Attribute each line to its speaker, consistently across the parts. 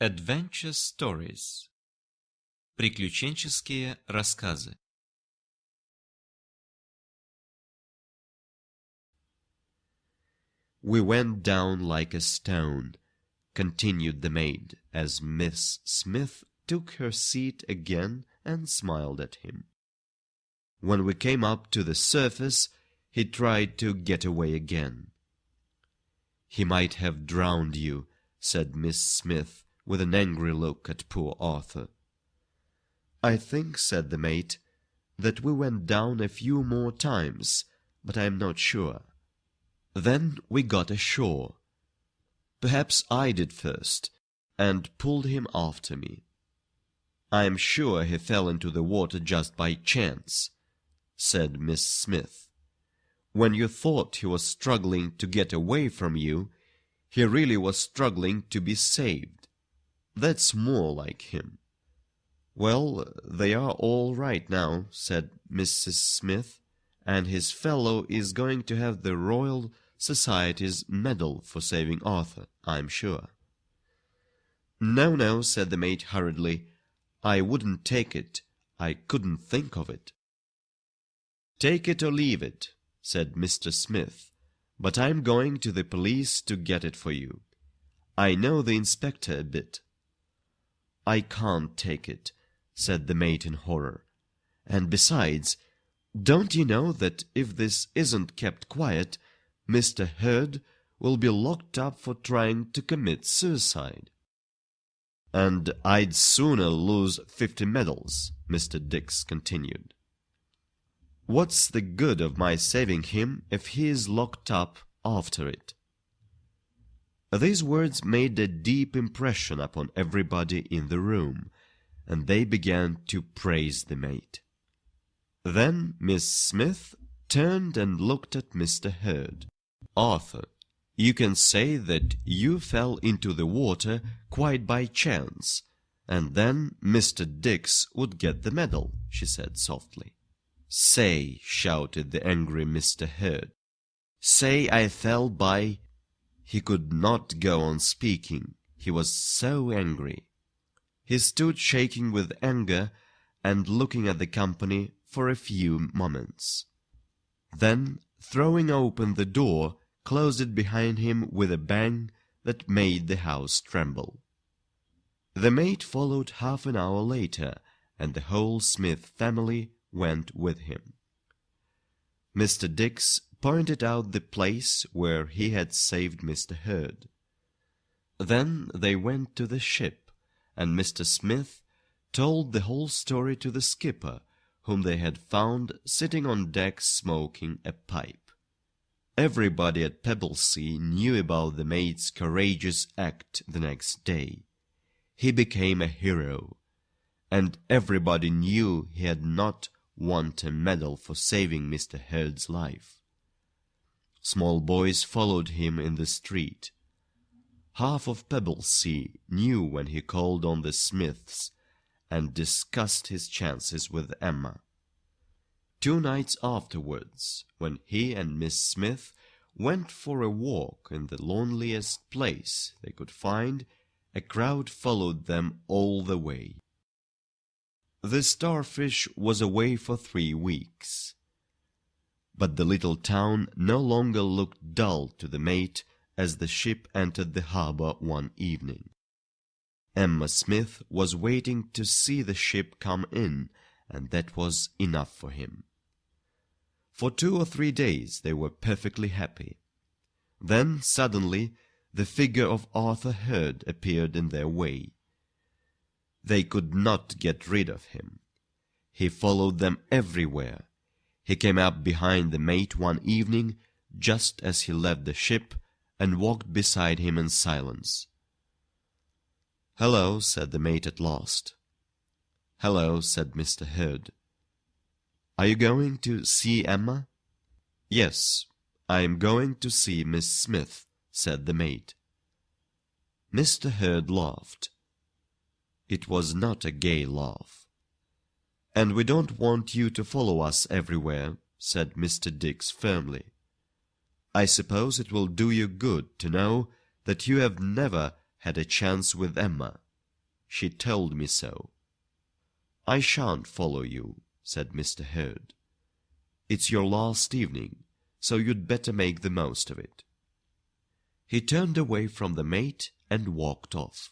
Speaker 1: Adventure Stories. Приключенческие рассказы.
Speaker 2: "We went down like a stone," continued the maid, as Miss Smith took her seat again and smiled at him. "When we came up to the surface, he tried to get away again." "He might have drowned you," said Miss Smith, with an angry look at poor Arthur. "I think," said the mate, "that we went down a few more times, but I am not sure. Then we got ashore. Perhaps I did first, and pulled him after me. I am sure he fell into the water just by chance," said Miss Smith. "When you thought he was struggling to get away from you, he really was struggling to be saved. That's more like him." "Well, they are all right now," said Mrs. Smith, "and his fellow is going to have the Royal Society's medal for saving Arthur, I'm sure." "No, no," said the mate hurriedly. "I wouldn't take it. I couldn't think of it." "Take it or leave it," said Mr. Smith, "but I'm going to the police to get it for you. I know the inspector a bit." "I can't take it," said the mate in horror. "And besides, don't you know that if this isn't kept quiet, Mr. Hurd will be locked up for trying to commit suicide?" "And I'd sooner lose 50 medals," Mr. Dix continued. "What's the good of my saving him if he is locked up after it?" These words made a deep impression upon everybody in the room, and they began to praise the mate. Then Miss Smith turned and looked at Mr. Hurd. "Arthur, you can say that you fell into the water quite by chance, and then Mr. Dix would get the medal," she said softly. "Say," shouted the angry Mr. Hurd, "say I fell by—" He could not go on speaking, he was so angry. He stood shaking with anger and looking at the company for a few moments. Then, throwing open the door, closed it behind him with a bang that made the house tremble. The mate followed half an hour later, and the whole Smith family went with him. Mr. Dix pointed out the place where he had saved Mr. Hurd. Then they went to the ship, and Mr. Smith told the whole story to the skipper, whom they had found sitting on deck smoking a pipe. Everybody at Pebblesea knew about the mate's courageous act the next day. He became a hero, and everybody knew he had not won a medal for saving Mr. Hurd's life. Small boys followed him in the street. Half of Pebblesea knew when he called on the Smiths and discussed his chances with Emma. 2 nights afterwards, when he and Miss Smith went for a walk in the loneliest place they could find, a crowd followed them all the way. The Starfish was away for 3 weeks. But the little town no longer looked dull to the mate as the ship entered the harbor one evening. Emma Smith was waiting to see the ship come in, and that was enough for him. For 2 or 3 days they were perfectly happy. Then suddenly the figure of Arthur Hurd appeared in their way. They could not get rid of him. He followed them everywhere. He came up behind the mate one evening, just as he left the ship, and walked beside him in silence. "Hello," said the mate at last. "Hello," said Mr. Hurd. "Are you going to see Emma?" "Yes, I am going to see Miss Smith," said the mate. Mr. Hurd laughed. It was not a gay laugh. "And we don't want you to follow us everywhere," said Mr. Dix firmly. "I suppose it will do you good to know that you have never had a chance with Emma. She told me so." "I shan't follow you," said Mr. Herd. "It's your last evening, so you'd better make the most of it." He turned away from the mate and walked off.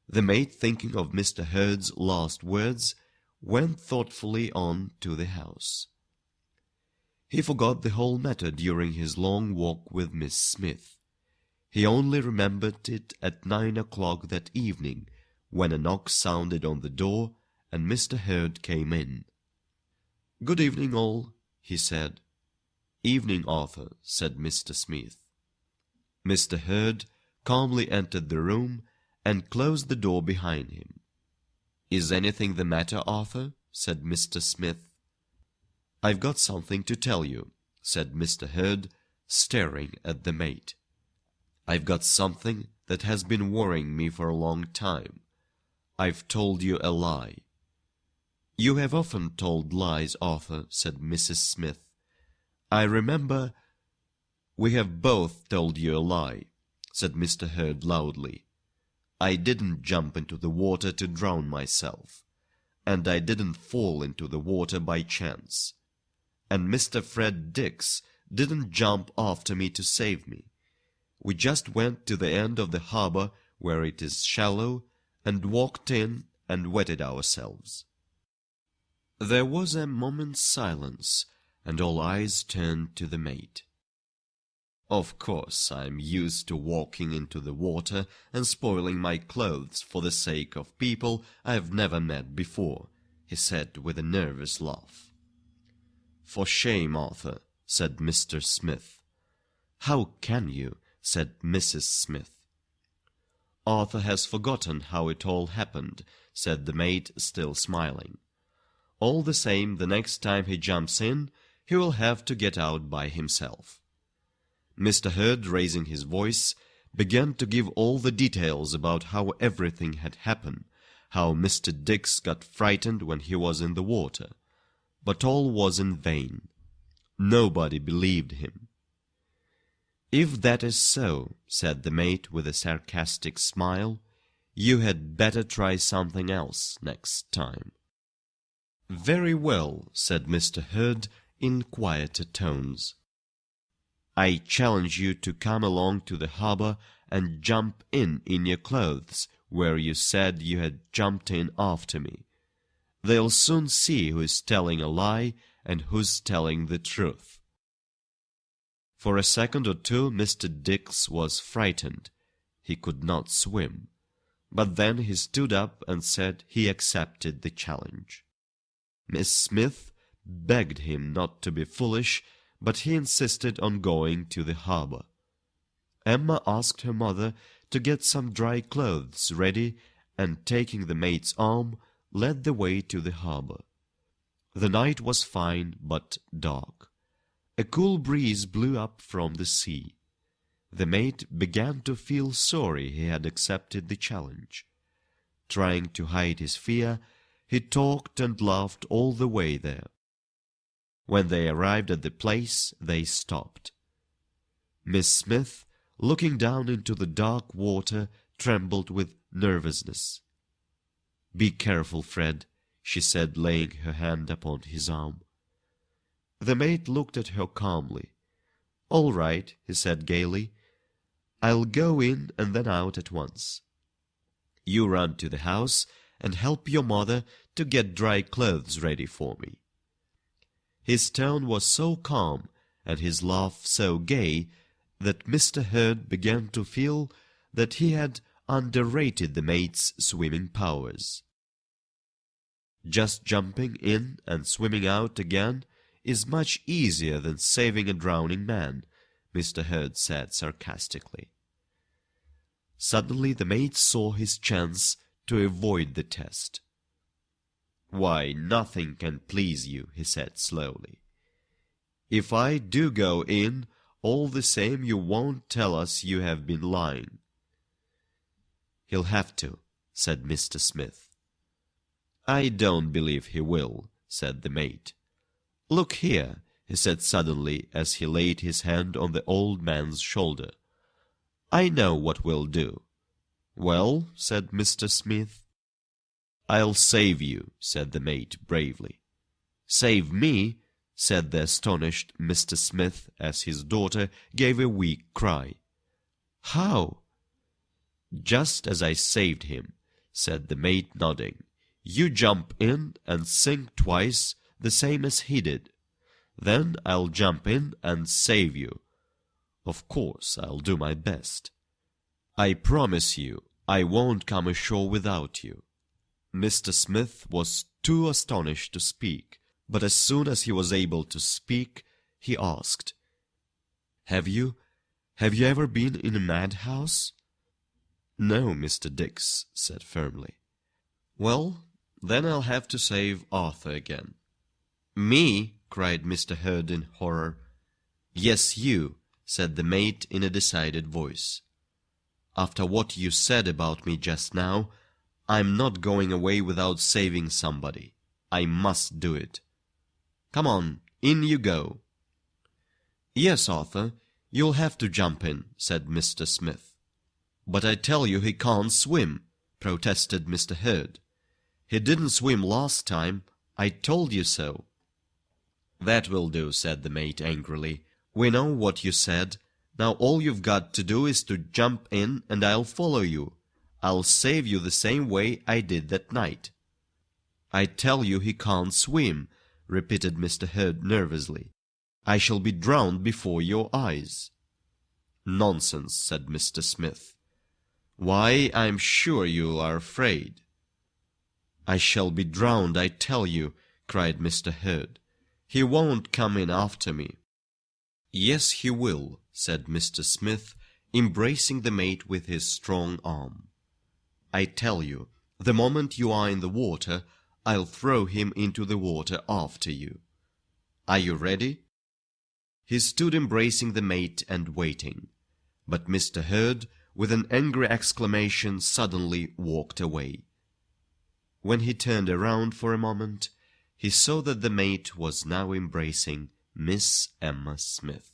Speaker 2: The mate, thinking of Mr. Herd's last words, went thoughtfully on to the house. He forgot the whole matter during his long walk with Miss Smith. He only remembered it at 9 o'clock that evening, when a knock sounded on the door and Mr. Herd came in. "Good evening, all," he said. "Evening, Arthur," said Mr. Smith. Mr. Herd calmly entered the room and closed the door behind him. "Is anything the matter, Arthur?" said Mr. Smith. "I've got something to tell you," said Mr. Herd, staring at the mate. "I've got something that has been worrying me for a long time. I've told you a lie." "You have often told lies, Arthur," said Mrs. Smith. "I remember—" "We have both told you a lie," said Mr. Herd loudly. "I didn't jump into the water to drown myself, and I didn't fall into the water by chance. And Mr. Fred Dix didn't jump after me to save me. We just went to the end of the harbor where it is shallow and walked in and wetted ourselves." There was a moment's silence, and all eyes turned to the mate. "Of course, I'm used to walking into the water and spoiling my clothes for the sake of people I've never met before," he said with a nervous laugh. "For shame, Arthur," said Mr. Smith. "How can you?" said Mrs. Smith. "Arthur has forgotten how it all happened," said the mate, still smiling. "All the same, the next time he jumps in, he will have to get out by himself." Mr. Herd, raising his voice, began to give all the details about how everything had happened, how Mr. Dix got frightened when he was in the water. But all was in vain. Nobody believed him. "If that is so," said the mate with a sarcastic smile, "you had better try something else next time." "Very well," said Mr. Herd in quieter tones. "I challenge you to come along to the harbor and jump in your clothes where you said you had jumped in after me. They'll soon see who is telling a lie and who's telling the truth." For a second or two Mr. Dix was frightened. He could not swim. But then he stood up and said he accepted the challenge. Miss Smith begged him not to be foolish, but he insisted on going to the harbor. Emma asked her mother to get some dry clothes ready, and taking the mate's arm, led the way to the harbor. The night was fine but dark. A cool breeze blew up from the sea. The mate began to feel sorry he had accepted the challenge. Trying to hide his fear, he talked and laughed all the way there. When they arrived at the place, they stopped. Miss Smith, looking down into the dark water, trembled with nervousness. "Be careful, Fred," she said, laying her hand upon his arm. The mate looked at her calmly. "All right," he said gaily. "I'll go in and then out at once. You run to the house and help your mother to get dry clothes ready for me." His tone was so calm and his laugh so gay that Mr. Herd began to feel that he had underrated the mate's swimming powers. "Just jumping in and swimming out again is much easier than saving a drowning man," Mr. Herd said sarcastically. Suddenly the mate saw his chance to avoid the test. "Why, nothing can please you," he said slowly. "If I do go in, all the same you won't tell us you have been lying." "He'll have to," said Mr. Smith. "I don't believe he will," said the mate. "Look here," he said suddenly as he laid his hand on the old man's shoulder. "I know what we'll do. "Well," said Mr. Smith. "I'll save you," said the mate bravely. "Save me?" said the astonished Mr. Smith as his daughter gave a weak cry. "How?" "Just as I saved him," said the mate, nodding. "You jump in and sink twice, the same as he did. Then I'll jump in and save you. Of course, I'll do my best. I promise you I won't come ashore without you." Mr. Smith was too astonished to speak, but as soon as he was able to speak, he asked, Have you ever been in a madhouse?" "No," Mr. Dix said firmly. "Well, then I'll have to save Arthur again." "Me?" cried Mr. Hurd in horror. "Yes, you," said the mate in a decided voice. "After what you said about me just now, I'm not going away without saving somebody. I must do it. Come on, in you go." "Yes, Arthur, you'll have to jump in," said Mr. Smith. "But I tell you he can't swim," protested Mr. Hurd. "He didn't swim last time. I told you so." "That will do," said the mate angrily. "We know what you said. Now all you've got to do is to jump in and I'll follow you. I'll save you the same way I did that night." "I tell you he can't swim," repeated Mr. Hurd nervously. "I shall be drowned before your eyes." "Nonsense," said Mr. Smith. "Why, I'm sure you are afraid." "I shall be drowned, I tell you," cried Mr. Hurd. "He won't come in after me." "Yes, he will," said Mr. Smith, embracing the mate with his strong arm. "I tell you, the moment you are in the water, I'll throw him into the water after you. Are you ready?" He stood embracing the mate and waiting, but Mr. Hurd, with an angry exclamation, suddenly walked away. When he turned around for a moment, he saw that the mate was now embracing Miss Emma Smith.